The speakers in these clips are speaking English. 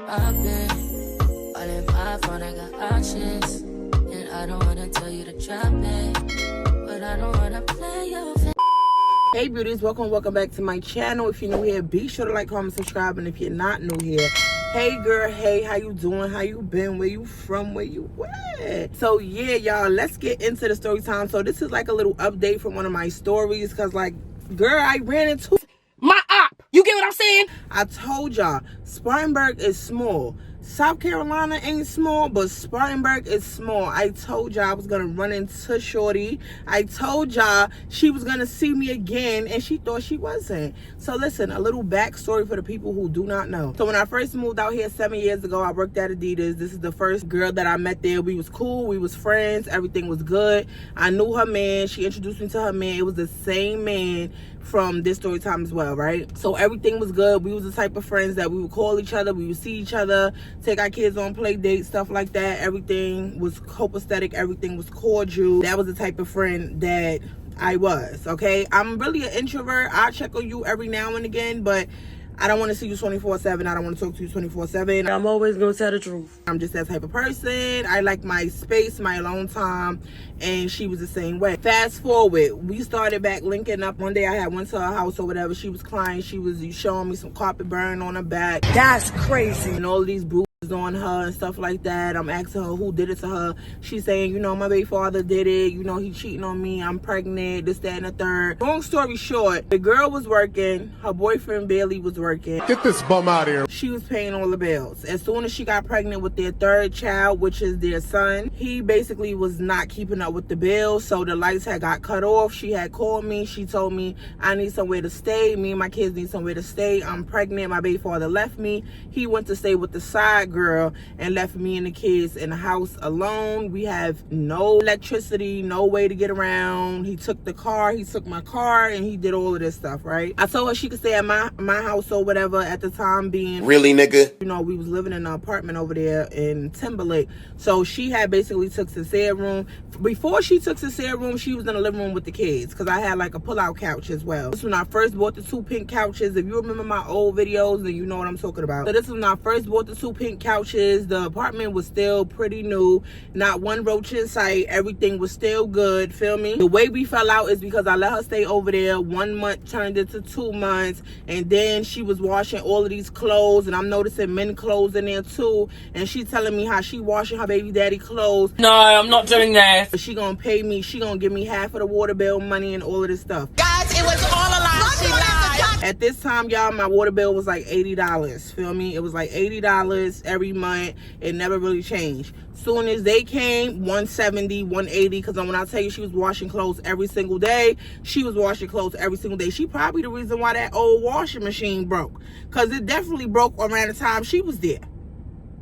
I've been all in my phone, I got options. And I don't wanna tell you to drop it, but I don't wanna play your face. Hey beauties, welcome back to my channel. If you're new here, be sure to like, comment, subscribe. And if you're not new here, hey girl, hey, how you doing? How you been? Where you from? Where you at? So yeah, y'all, let's get into the story time. So this is like a little update from one of my stories, because like, girl, I ran into my op. You get what I'm saying? I told y'all, Spartanburg is small. South Carolina ain't small, but Spartanburg is small. I told y'all I was gonna run into Shorty. I told y'all she was gonna see me again, and she thought she wasn't. So listen, a little backstory for the people who do not know. So when I first moved out here 7 years ago, I worked at Adidas. This is the first girl that I met there. We was cool, we was friends, everything was good. I knew her man, she introduced me to her man. It was the same man from this story time as well, right? So everything was good. We was the type of friends that we would call each other, we would see each other, take our kids on play dates, stuff like that. Everything was copacetic, everything was cordial. That was the type of friend that I was, okay? I'm really an introvert. I check on you every now and again, but I don't want to see you 24/7. I don't want to talk to you 24/7. I'm always going to tell the truth. I'm just that type of person. I like my space, my alone time, and she was the same way. Fast forward, we started back linking up. One day I went to her house or whatever. She was crying. She was showing me some carpet burn on her back. That's crazy. And all of these bruises on her and stuff like that. I'm asking her who did it to her. She's saying, you know, my baby father did it. You know, he cheating on me. I'm pregnant, this, that, and the third. Long story short, the girl was working. Her boyfriend barely was working. Get this bum out of here. She was paying all the bills. As soon as she got pregnant with their third child, which is their son, he basically was not keeping up with the bills. So the lights had got cut off. She had called me. She told me, I need somewhere to stay. Me and my kids need somewhere to stay. I'm pregnant. My baby father left me. He went to stay with the side girl and left me and the kids in the house alone. We have no electricity, no way to get around. He took the car, he took my car, and he did all of this stuff, right? I told her she could stay at my house or whatever at the time being. Really, nigga? You know, we was living in an apartment over there in Timberlake. So she had basically took Cecilia room. Before she took Cecilia room, she was in the living room with the kids, because I had like a pull-out couch as well. This was when I first bought the 2 pink couches. If you remember my old videos, then you know what I'm talking about. So this was when I first bought the 2 pink couches. The apartment was still pretty new, not one roach in sight. Everything was still good, feel me? The way we fell out is because I let her stay over there. 1 month turned into 2 months, and then she was washing all of these clothes, and I'm noticing men clothes in there too, and she telling me how she washing her baby daddy clothes. No, I'm not doing that. She gonna pay me, she gonna give me half of the water bill money and all of this stuff. Guys, it was all a lie. She lied. At this time, y'all, my water bill was like $80, feel me? It was like $80 every month. It never really changed. Soon as they came, $170, $180, because when I tell you she was washing clothes every single day, she was washing clothes every single day. She probably the reason why that old washing machine broke, because it definitely broke around the time she was there.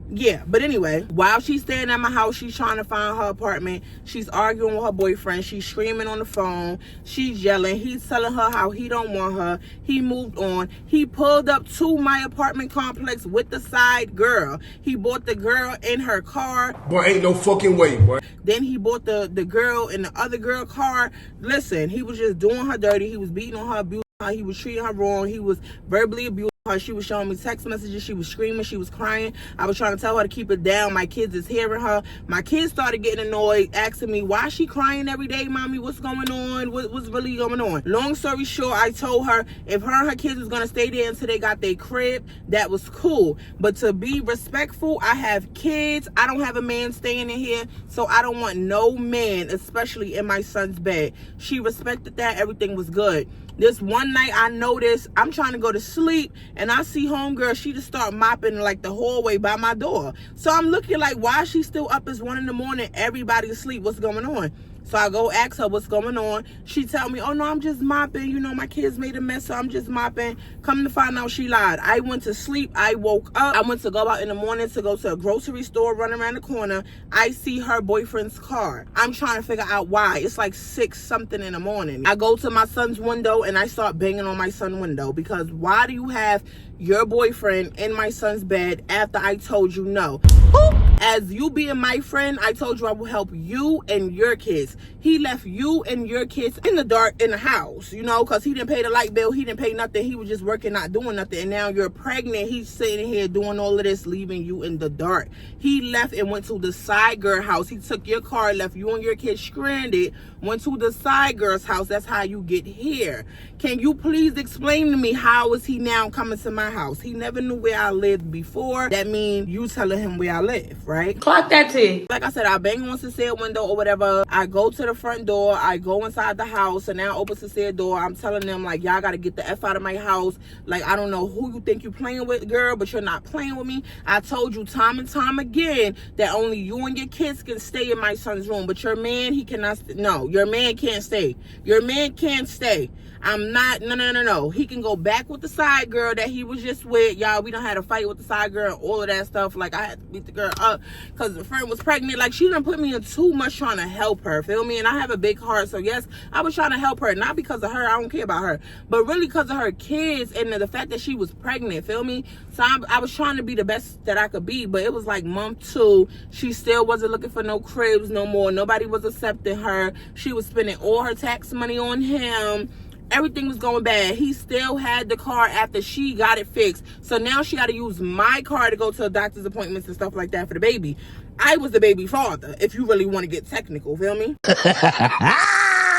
Yeah, but anyway, while she's staying at my house, she's trying to find her apartment. She's arguing with her boyfriend. She's screaming on the phone. She's yelling. He's telling her how he don't want her. He moved on. He pulled up to my apartment complex with the side girl. He brought the girl in her car. Boy, ain't no fucking way, boy. Then he brought the girl in the other girl car. Listen, he was just doing her dirty. He was beating on her, abusing her. He was treating her wrong. He was verbally abusing her. She was showing me text messages. She was screaming. She was crying. I was trying to tell her to keep it down. My kids is hearing her. My kids started getting annoyed, asking me, why is she crying every day, mommy? What's going on? What's really going on? Long story short, I told her if her and her kids was going to stay there until they got their crib, that was cool. But to be respectful, I have kids. I don't have a man staying in here, so I don't want no man, especially in my son's bed. She respected that. Everything was good. This one night I noticed, I'm trying to go to sleep, and I see homegirl, she just start mopping like the hallway by my door. So I'm looking like, why is she still up? It's 1 in the morning, everybody's asleep, what's going on? So I go ask her what's going on. She tell me, oh no, I'm just mopping. You know, my kids made a mess, so I'm just mopping. Come to find out, she lied. I went to sleep. I woke up. I went to go out in the morning to go to a grocery store, run around the corner. I see her boyfriend's car. I'm trying to figure out why. It's like 6 something in the morning. I go to my son's window and I start banging on my son's window, because why do you have your boyfriend in my son's bed after I told you no? Who As you being my friend, I told you I will help you and your kids. He left you and your kids in the dark in the house, you know, because he didn't pay the light bill. He didn't pay nothing. He was just working, not doing nothing. And now you're pregnant. He's sitting here doing all of this, leaving you in the dark. He left and went to the side girl house. He took your car, left you and your kids stranded, went to the side girl's house. That's how you get here. Can you please explain to me how is he now coming to my house? He never knew where I lived before. That means you telling him where I live, right? Clock that T. Like I said, I bang on Cecilia window or whatever. I go to the front door. I go inside the house, and now open Cecilia door. I'm telling them, like, y'all got to get the F out of my house. Like, I don't know who you think you playing with, girl, but you're not playing with me. I told you time and time again that only you and your kids can stay in my son's room, but your man, he cannot. No, your man can't stay. Your man can't stay. I'm not, no. He can go back with the side girl that he was just with. Y'all, we done had a fight with the side girl and all of that stuff. Like, I had to beat the girl up because the friend was pregnant. Like, she done put me in too much trying to help her, feel me? And I have a big heart, so yes, I was trying to help her. Not because of her, I don't care about her, but really because of her kids and the fact that she was pregnant, feel me? So I was trying to be the best that I could be, but it was like month 2. She still wasn't looking for no cribs no more. Nobody was accepting her. She was spending all her tax money on him. Everything was going bad. He still had the car after she got it fixed. So now she got to use my car to go to doctor's appointments and stuff like that for the baby. I was the baby father, if you really want to get technical, feel me?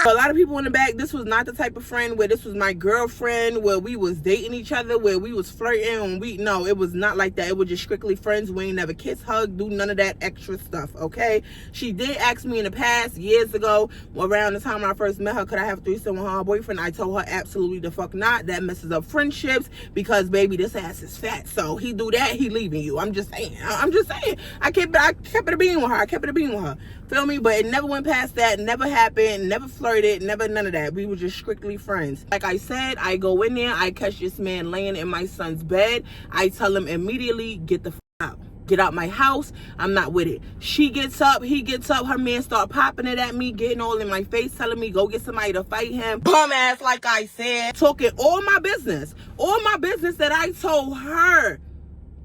A lot of people in the back, this was not the type of friend where this was my girlfriend, where we was dating each other, where we was flirting. No, it was not like that. It was just strictly friends. We ain't never kiss, hug, do none of that extra stuff, okay? She did ask me in the past, years ago, around the time when I first met her, could I have a threesome with her boyfriend? I told her absolutely the fuck not. That messes up friendships because, baby, this ass is fat. So he do that, he leaving you. I'm just saying. I kept it a being with her. Feel me? But it never went past that. Never happened. Never flirted. Never none of that. We were just strictly friends. Like I said, I go in there. I catch this man laying in my son's bed. I tell him immediately, get the f out. Get out my house. I'm not with it. She gets up. He gets up. Her man start popping it at me, getting all in my face, telling me go get somebody to fight him. Bum ass, like I said. Talking all my business. All my business that I told her.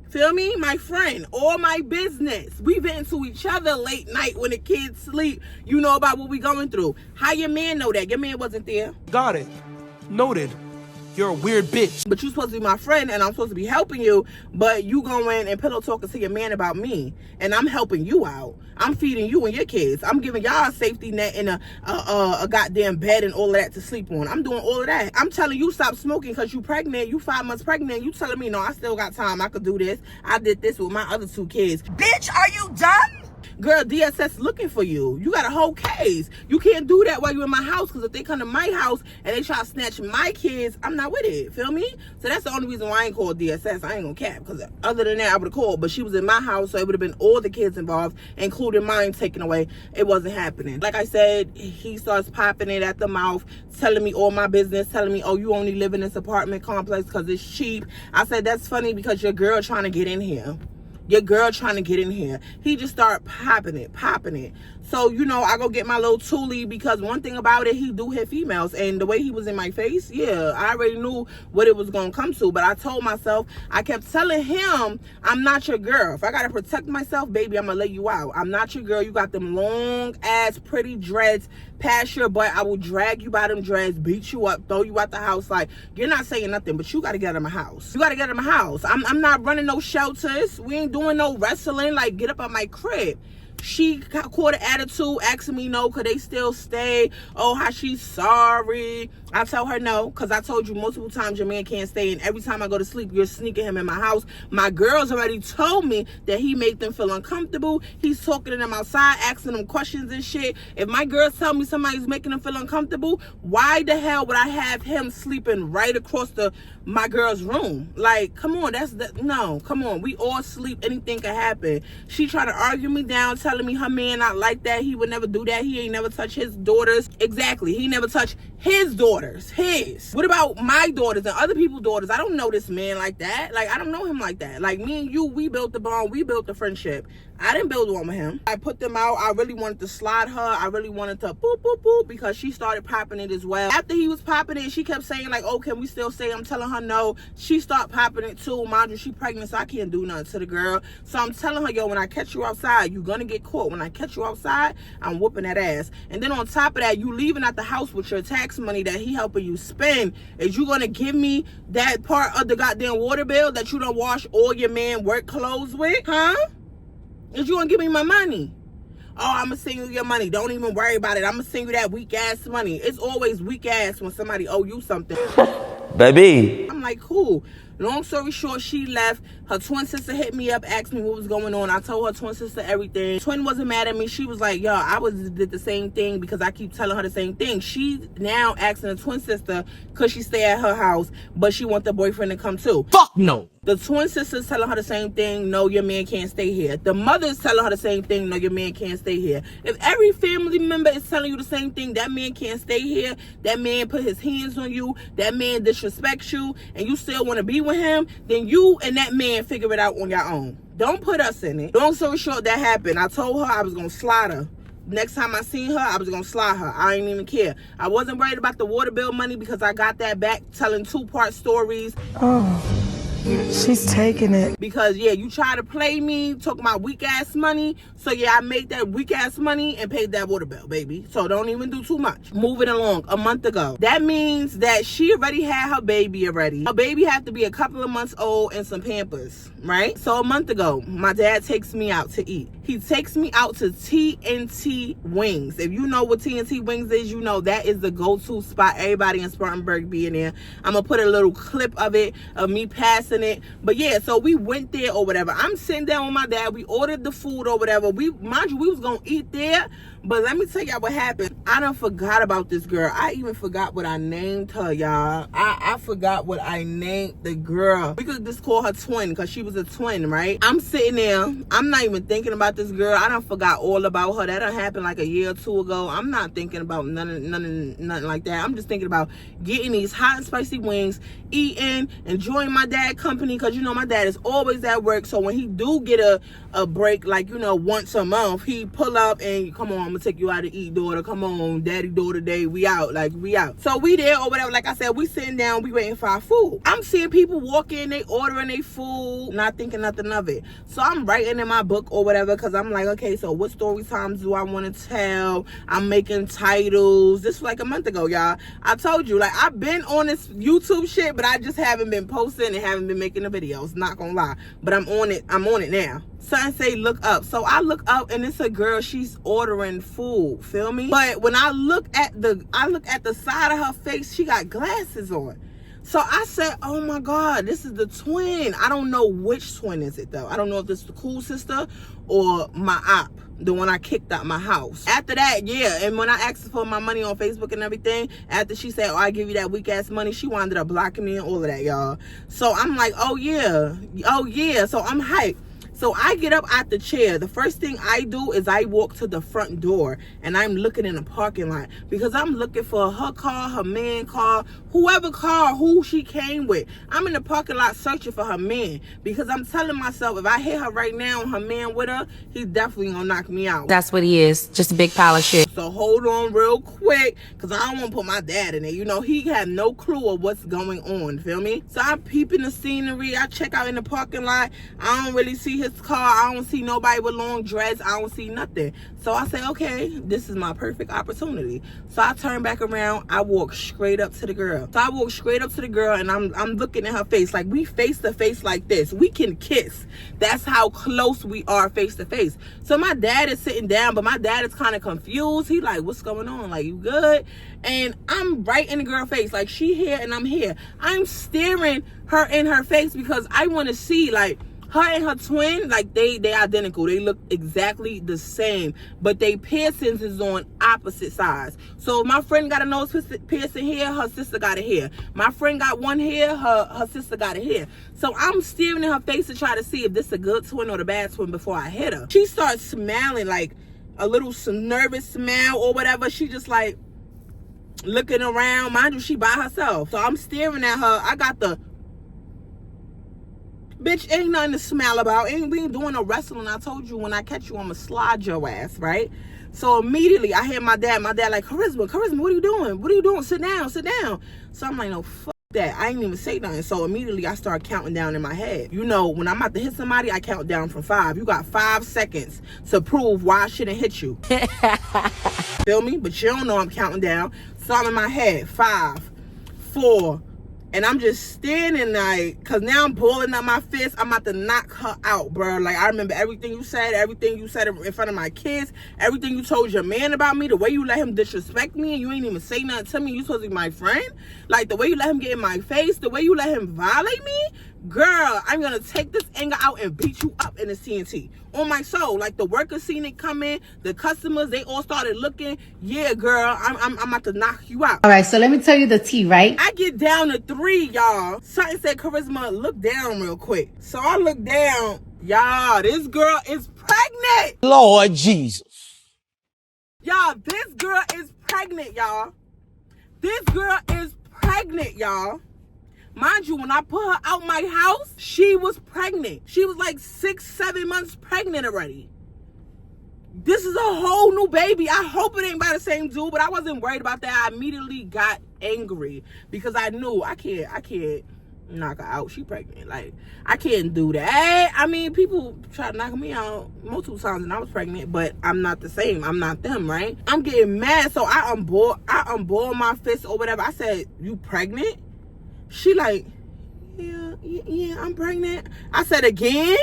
Feel me? My friend, all my business. We vent to each other late night when the kids sleep. You know about what we going through. How your man know that? Your man wasn't there. Got it. Noted. You're a weird bitch. But you supposed to be my friend and I'm supposed to be helping you, but you going and pillow talking to your man about me and I'm helping you out. I'm feeding you and your kids. I'm giving y'all a safety net and a goddamn bed and all of that to sleep on. I'm doing all of that. I'm telling you stop smoking because you pregnant. You 5 months pregnant. You telling me, no, I still got time. I could do this. I did this with my other 2 kids. Bitch, are you done? Girl, DSS looking for you. You got a whole case. You can't do that while you're in my house because if they come to my house and they try to snatch my kids, I'm not with it. Feel me? So that's the only reason why I ain't called DSS. I ain't gonna cap because other than that, I would have called. But she was in my house, so it would have been all the kids involved, including mine taken away. It wasn't happening. Like I said, he starts popping it at the mouth, telling me all my business, telling me, oh, you only live in this apartment complex because it's cheap. I said, that's funny because your girl trying to get in here. Your girl trying to get in here. He just started popping it. So, you know, I go get my little toolie because one thing about it, he do hit females. And the way he was in my face, yeah, I already knew what it was going to come to. But I told myself, I kept telling him, I'm not your girl. If I got to protect myself, baby, I'm going to let you out. I'm not your girl. You got them long ass pretty dreads past your butt. I will drag you by them dreads, beat you up, throw you out the house. Like, you're not saying nothing, but you got to get out of my house. You got to get out of my house. I'm not running no shelters. We ain't doing no wrestling. Like, get up out my crib. She caught an attitude, asking me no, could they still stay? Oh, how she's sorry. I tell her no, because I told you multiple times your man can't stay. And every time I go to sleep, you're sneaking him in my house. My girls already told me that he made them feel uncomfortable. He's talking to them outside, asking them questions and shit. If my girls tell me somebody's making them feel uncomfortable, why the hell would I have him sleeping right across my girl's room? Like, come on, no, come on. We all sleep. Anything can happen. She tried to argue me down, tell telling me her man not like that. He would never do that. He ain't never touch his daughters. Exactly. He never touched his daughters. His. What about my daughters and other people's daughters? I don't know this man like that. Like, I don't know him like that. Like, me and you, we built the bond. We built the friendship. I didn't build one with him. I put them out. I really wanted to slide her. I really wanted to boop, boop, boop, because she started popping it as well. After he was popping it, she kept saying, like, oh, can we still say? I'm telling her no. She started popping it too. Mind you, she pregnant, so I can't do nothing to the girl. So I'm telling her, yo, when I catch you outside, you're gonna get caught. When I catch you outside, I'm whooping that ass. And then on top of that, you leaving at the house with your tax money that he helping you spend. Is you gonna give me that part of the goddamn water bill that you don't wash all your man work clothes with? Huh? Is you gonna give me my money? Oh, I'm gonna send you your money. Don't even worry about it. I'm gonna send you that weak ass money. It's always weak ass when somebody owe you something. Baby. I'm like, cool. Long story short, she left. Her twin sister hit me up, asked me what was going on. I told her twin sister everything. Twin wasn't mad at me. She was like, yo, I did the same thing because I keep telling her the same thing. She now asking the twin sister because she stay at her house, but she want the boyfriend to come too. Fuck no. The twin sister's telling her the same thing. No, your man can't stay here. The mother's telling her the same thing. No, your man can't stay here. If every family member is telling you the same thing, that man can't stay here, that man put his hands on you, that man disrespects you, and you still want to be with him, then you and that man figure it out on your own. Don't put us in it. Long story short, that happened. I told her I was going to slide her. Next time I seen her, I was going to slide her. I didn't even care. I wasn't worried about the water bill money because I got that back telling 2-part stories. Oh. She's taking it. Because, yeah, you try to play me, talking about weak-ass money. So, yeah, I made that weak-ass money and paid that water bill, baby. So, don't even do too much. Moving along, a month ago. That means that she already had her baby already. Her baby had to be a couple of months old and some Pampers, right? So, a month ago, my dad takes me out to eat. He takes me out to TNT Wings. If you know what TNT Wings is, you know that is the go-to spot. Everybody in Spartanburg being there. I'm going to put a little clip of it, of me passing it. But yeah, so we went there or whatever. I'm sitting down with my dad. We ordered the food or whatever. Mind you, we was gonna eat there, but let me tell y'all what happened. I done forgot about this girl. I even forgot what I named her, y'all. I forgot what I named the girl. We could just call her twin because she was a twin, right? I'm sitting there. I'm not even thinking about this girl. I done forgot all about her. That done happened like a year or two ago. I'm not thinking about nothing like that. I'm just thinking about getting these hot and spicy wings, eating, enjoying my dad company, because you know my dad is always at work. So when he do get a break, like, you know, once a month, he pull up and, come on, I'm gonna take you out to eat, daughter. Come on, daddy, daughter day, we out. Like, we out. So we there or whatever. Like I said, we sitting down, we waiting for our food. I'm seeing people walk in, they ordering their food, not thinking nothing of it. So I'm writing in my book or whatever, because I'm like, okay, so what story times do I want to tell? I'm making titles. This was like a month ago, y'all. I told you, like, I've been on this YouTube shit, but I just haven't been posting and haven't been making the videos, not gonna lie. But I'm on it now. Son say look up. So I look up and it's a girl, she's ordering food, feel me? But when I look at the side of her face, she got glasses on. So I said, oh my God, this is the twin. I don't know which twin is it though. I don't know if this is the cool sister or my op, the one I kicked out my house. After that, yeah, and when I asked for my money on Facebook and everything, after she said, oh, I give you that weak ass money, she wound up blocking me and all of that, y'all. So I'm like, oh yeah. So I'm hyped. So I get up out the chair. The first thing I do is I walk to the front door and I'm looking in the parking lot because I'm looking for her car, her man car, who she came with. I'm in the parking lot searching for her man because I'm telling myself if I hit her right now and her man with her, he's definitely gonna knock me out. That's what he is, just a big pile of shit. So hold on real quick because I don't want to put my dad in there. You know, he had no clue of what's going on, feel me? So I'm peeping the scenery. I check out in the parking lot. I don't really see his car. I don't see nobody with long dress. I don't see nothing. So I say, okay, this is my perfect opportunity. So I turn back around. I walk straight up to the girl. So I walk straight up to the girl and I'm looking at her face. Like, we face to face like this. We can kiss. That's how close we are face to face. So my dad is sitting down, but my dad is kind of confused. He like, what's going on? Like, you good? And I'm right in the girl's face. Like, she here and I'm here. I'm staring her in her face because I want to see, like, Her and her twin, like they identical. They look exactly the same, but they piercings is on opposite sides. So if my friend got a nose piercing here, her sister got it here. My friend got one here, her sister got it here. So I'm staring in her face to try to see if this is a good twin or the bad twin before I hit her. She starts smiling, like a little nervous smile or whatever. She just like looking around. Mind you, she by herself. So I'm staring at her. I got the, bitch, ain't nothing to smile about. We ain't doing no wrestling. I told you when I catch you, I'ma slide your ass, right? So immediately I hear my dad like, Charisma, what are you doing? What are you doing? Sit down. So I'm like, no, fuck that. I ain't even say nothing. So immediately I start counting down in my head. You know, when I'm about to hit somebody, I count down from 5. You got 5 seconds to prove why I shouldn't hit you. Feel me? But you don't know I'm counting down. So I'm in my head, 5, 4, and I'm just standing like, because now I'm pulling up my fist. I'm about to knock her out, bro. Like, I remember everything you said in front of my kids, everything you told your man about me, the way you let him disrespect me and you ain't even say nothing to me. You supposed to be my friend? Like, the way you let him get in my face, the way you let him violate me, girl, I'm going to take this anger out and beat you up in the CNT. On my soul. Like, the workers seen it coming, the customers, they all started looking. Yeah, girl, I'm about to knock you out. All right, so let me tell you the tea, right? I get down to 3, y'all. Something said, Charisma, look down real quick. So I look down. Y'all, this girl is pregnant. Lord Jesus. Y'all, this girl is pregnant, y'all. This girl is pregnant, y'all. Mind you, when I put her out my house, she was pregnant. She was like 6-7 months pregnant already. This is a whole new baby. I hope it ain't by the same dude, but I wasn't worried about that. I immediately got angry because I knew I can't knock her out. She pregnant. Like, I can't do that. I mean, people try to knock me out multiple times and I was pregnant, but I'm not the same. I'm not them, right? I'm getting mad, so I unball my fist or whatever. I said, you pregnant? She like, yeah, I'm pregnant. I said, again?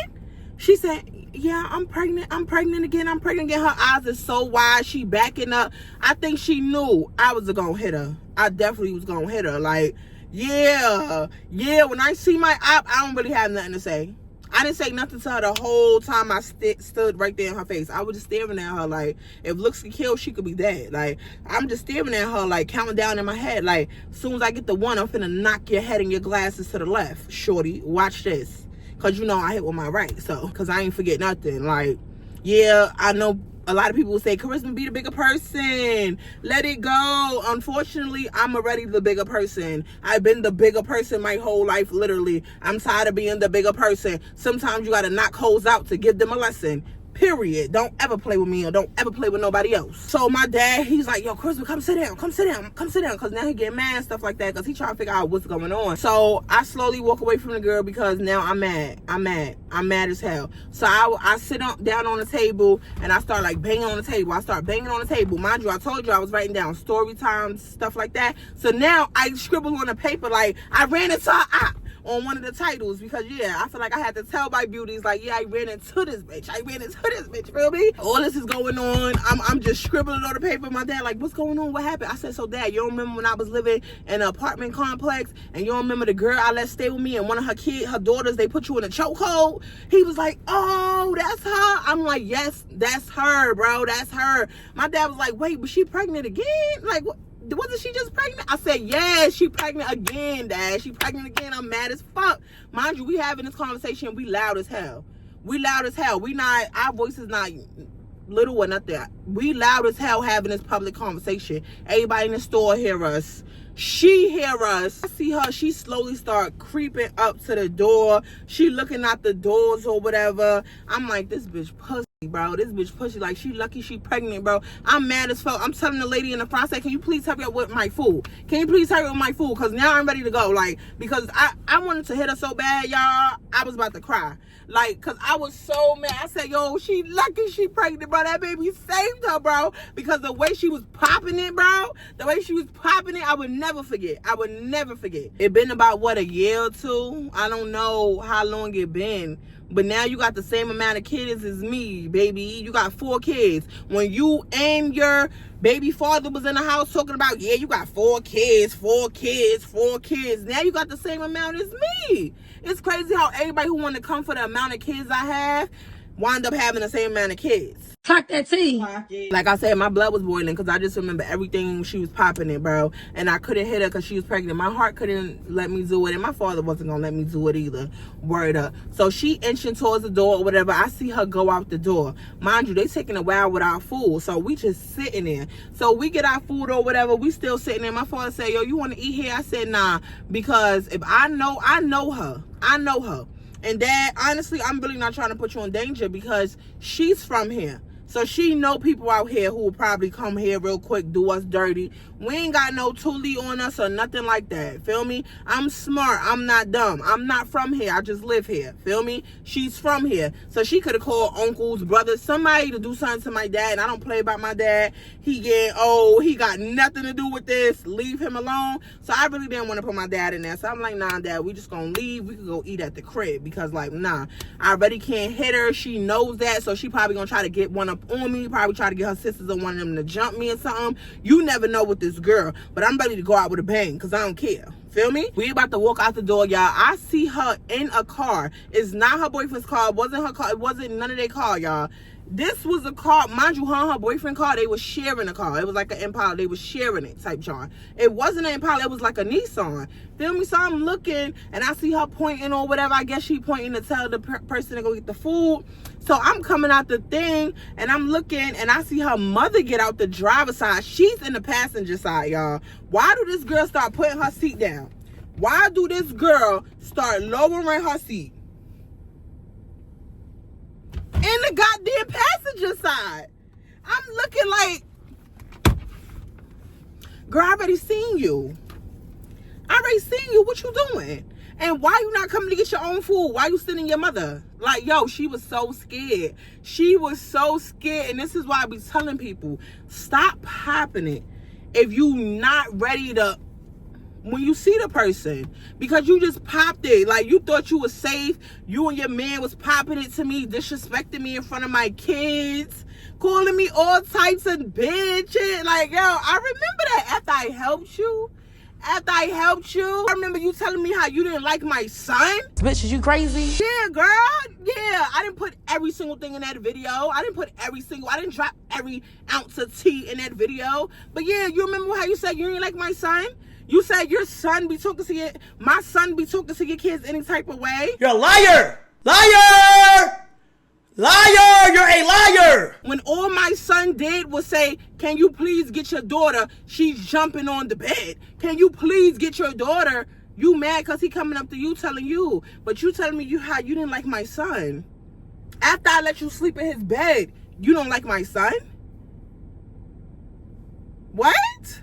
She said, yeah, I'm pregnant again. Her eyes are so wide. She backing up. I think she knew I was gonna hit her. I definitely was gonna hit her. Like, yeah. When I see my op, I don't really have nothing to say. I didn't say nothing to her the whole time I stood right there in her face. I was just staring at her like, if looks could kill, she could be dead. Like, I'm just staring at her like, counting down in my head. Like, as soon as I get the 1, I'm finna knock your head and your glasses to the left. Shorty, watch this. Because you know I hit with my right. So, because I ain't forget nothing. Like, yeah, I know a lot of people will say, Charisma, be the bigger person. Let it go. Unfortunately, I'm already the bigger person. I've been the bigger person my whole life, literally. I'm tired of being the bigger person. Sometimes you got to knock hoes out to give them a lesson. Period. Don't ever play with me or don't ever play with nobody else. So my dad, he's like, yo, Charisma, come sit down. Because now he get mad and stuff like that because he trying to figure out what's going on. So I slowly walk away from the girl because now I'm mad. I'm mad as hell. So I sit down on the table and I start like banging on the table. Mind you, I told you I was writing down story times, stuff like that. So now I scribble on the paper like I ran into her op on one of the titles because, yeah, I feel like I had to tell my beauties, like, yeah, I ran into this bitch, feel me? All this is going on. I'm just scribbling on the paper. My dad like, what's going on? What happened? I said, so Dad, you don't remember when I was living in an apartment complex and you don't remember the girl I let stay with me and one of her daughters, they put you in a chokehold? He was like, oh, that's her? I'm like, yes, that's her, bro, that's her. My dad was like, wait, but she pregnant again? Like, what? Wasn't she just pregnant? I said, yeah, she pregnant again, Dad. She pregnant again. I'm mad as fuck. Mind you, we having this conversation. We loud as hell. Our voice is not little or nothing. We loud as hell having this public conversation. Everybody in the store hear us. She hear us. I see her. She slowly start creeping up to the door. She looking at the doors or whatever. I'm like, this bitch pussy, bro. This bitch pussy. Like, she lucky she pregnant, bro. I'm mad as fuck. I'm telling the lady in the front, I said, can you please hurry up with my food? Because now I'm ready to go. Like, because I wanted to hit her so bad, y'all. I was about to cry. Like, because I was so mad. I said, yo, she lucky she pregnant, bro. That baby saved her, bro. Because the way she was popping it, bro. I would never forget. It been about, what, a year or two? I don't know how long it been. But now you got the same amount of kids as me, baby. You got 4 kids. When you and your baby father was in the house talking about, yeah, you got 4 kids, 4 kids, 4 kids. Now you got the same amount as me. It's crazy how everybody who want to come for the amount of kids I have wind up having the same amount of kids. Talk that tea. Like I said, my blood was boiling because I just remember everything she was popping it, bro. And I couldn't hit her because she was pregnant. My heart couldn't let me do it, and my father wasn't going to let me do it either. Word up. So she inching towards the door or whatever. I see her go out the door. Mind you, they taking a while with our food, so we just sitting there. So we get our food or whatever. We still sitting there. My father said, yo, you want to eat here? I said, nah, because if I know her. I know her. And Dad, honestly, I'm really not trying to put you in danger because she's from here. So she know people out here who will probably come here real quick, do us dirty. We ain't got no Thule on us or nothing like that. Feel me? I'm smart. I'm not dumb. I'm not from here. I just live here. Feel me? She's from here. So she could have called uncles, brothers, somebody to do something to my dad. And I don't play about my dad. He getting old. He got nothing to do with this. Leave him alone. So I really didn't want to put my dad in there. So I'm like, nah, Dad, we just gonna leave. We could go eat at the crib. Because like, nah, I already can't hit her. She knows that. So she probably gonna try to get one up on me, probably try to get her sisters or one of them to jump me or something. You never know with this girl, but I'm ready to go out with a bang because I don't care. Feel me? We about to walk out the door, y'all. I see her in a car. It's not her boyfriend's car. It wasn't her car. It wasn't none of their car, y'all. This was a car, mind you, her and her boyfriend car, they was sharing a car. It was like an Impala, they was sharing it type jar. It wasn't an Impala, it was like a Nissan. Feel me? So I'm looking and I see her pointing or whatever. I guess she pointing to tell the person to go get the food. So I'm coming out the thing and I'm looking and I see her mother get out the driver's side. She's in the passenger side, y'all. Why do this girl start putting her seat down? Why do this girl start lowering her seat? In the goddamn passenger side. I'm looking like, girl, I already seen you. I already seen you. What you doing? And why you not coming to get your own food? Why you sending your mother? Like, yo, she was so scared. She was so scared. And this is why I be telling people, stop popping it if you not ready to, when you see the person, because you just popped it. Like, you thought you was safe. You and your man was popping it to me, disrespecting me in front of my kids, calling me all types of bitch. Like, yo, I remember that after I helped you. I remember you telling me how you didn't like my son. Bitch, is you crazy? Yeah, girl. Yeah, I didn't put every single thing in that video. I didn't drop every ounce of tea in that video. But yeah, you remember how you said you didn't like my son? You said your son be talking to my son be talking to your kids any type of way. You're a liar! Liar! Liar! You're a liar! When all my son did was say, can you please get your daughter? She's jumping on the bed. Can you please get your daughter? You mad because he coming up to you telling you. But you telling me how you didn't like my son. After I let you sleep in his bed, you don't like my son? What?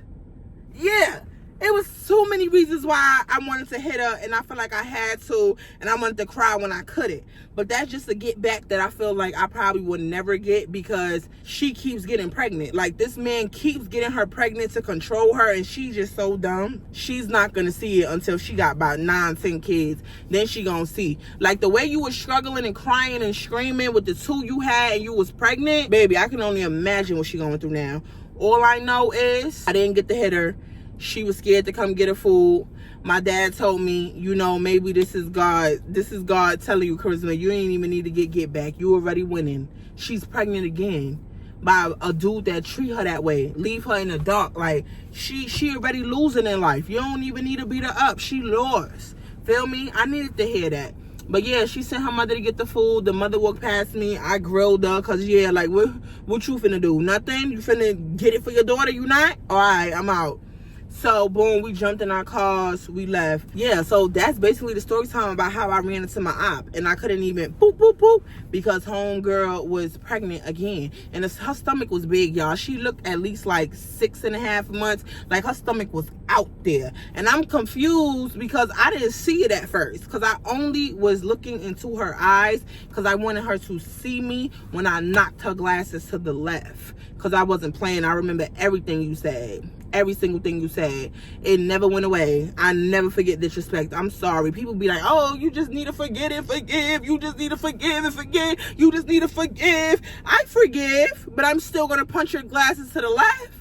Yeah. It was so many reasons why I wanted to hit her, and I feel like I had to, and I wanted to cry when I couldn't. But that's just a get back that I feel like I probably would never get because she keeps getting pregnant. Like, this man keeps getting her pregnant to control her, and she's just so dumb. She's not going to see it until she got about 9, 10 kids. Then she going to see. Like, the way you was struggling and crying and screaming with the 2 you had and you was pregnant, baby, I can only imagine what she going through now. All I know is I didn't get to hit her. She was scared to come get her food. My dad told me, you know, maybe this is God. This is God telling you, Charisma, you ain't even need to get back. You already winning. She's pregnant again by a dude that treat her that way. Leave her in the dark. Like, she already losing in life. You don't even need to beat her up. She lost. Feel me? I needed to hear that. But yeah, she sent her mother to get the food. The mother walked past me. I grilled her because, yeah, like, what you finna do? Nothing? You finna get it for your daughter? You not? All right, I'm out. So, boom, we jumped in our cars, we left. Yeah, so that's basically the story time about how I ran into my op. And I couldn't even boop, boop, boop, because homegirl was pregnant again. And her stomach was big, y'all. She looked at least like 6.5 months. Like, her stomach was out there. And I'm confused because I didn't see it at first. Because I only was looking into her eyes because I wanted her to see me when I knocked her glasses to the left. Because I wasn't playing. I remember everything you said. every single thing you said. It never went away. I never forget disrespect. I'm sorry. People be like, oh, you just need to forget and forgive. You just need to forgive and forget. You just need to forgive. I forgive, but I'm still going to punch your glasses to the left.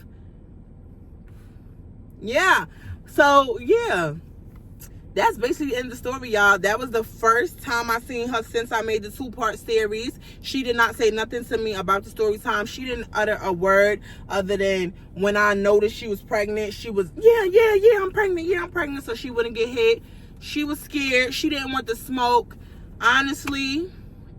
Yeah. So, yeah. That's basically the end of the story, y'all. That was the first time I seen her since I made the 2-part series. She did not say nothing to me about the story time. She didn't utter a word other than when I noticed she was pregnant. She was, yeah, I'm pregnant. Yeah, I'm pregnant. So she wouldn't get hit. She was scared. She didn't want to smoke. Honestly,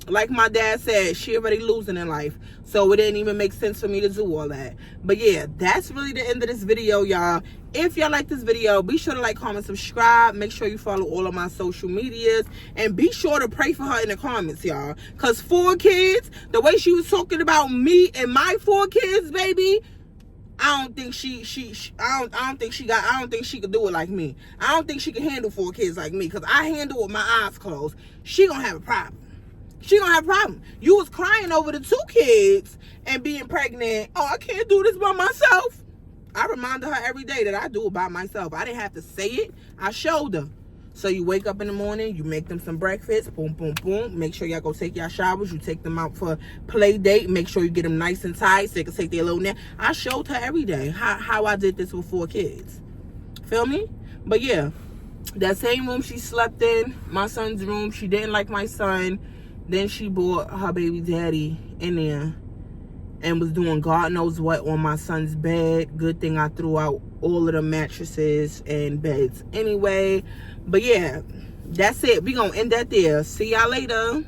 like my dad said, she already losing in life. So it didn't even make sense for me to do all that. But yeah, that's really the end of this video, y'all. If y'all like this video, be sure to like, comment, subscribe. Make sure you follow all of my social medias. And be sure to pray for her in the comments, y'all. Because 4 kids, the way she was talking about me and my 4 kids, baby, I don't think I don't think she could do it like me. I don't think she can handle 4 kids like me. Because I handle with my eyes closed. She gonna have a problem. She gonna have a problem. You was crying over the 2 kids and being pregnant. Oh, I can't do this by myself. I reminded her every day that I do it by myself. I didn't have to say it. I showed her. So you wake up in the morning, you make them some breakfast, boom, boom, boom. Make sure y'all go take y'all showers. You take them out for play date. Make sure you get them nice and tight so they can take their little nap. I showed her every day how I did this with 4 kids. Feel me? But yeah, that same room she slept in, my son's room, she didn't like my son. Then she brought her baby daddy in there and was doing God knows what on my son's bed. Good thing I threw out all of the mattresses and beds anyway. But yeah, that's it. We gonna end that there. See y'all later.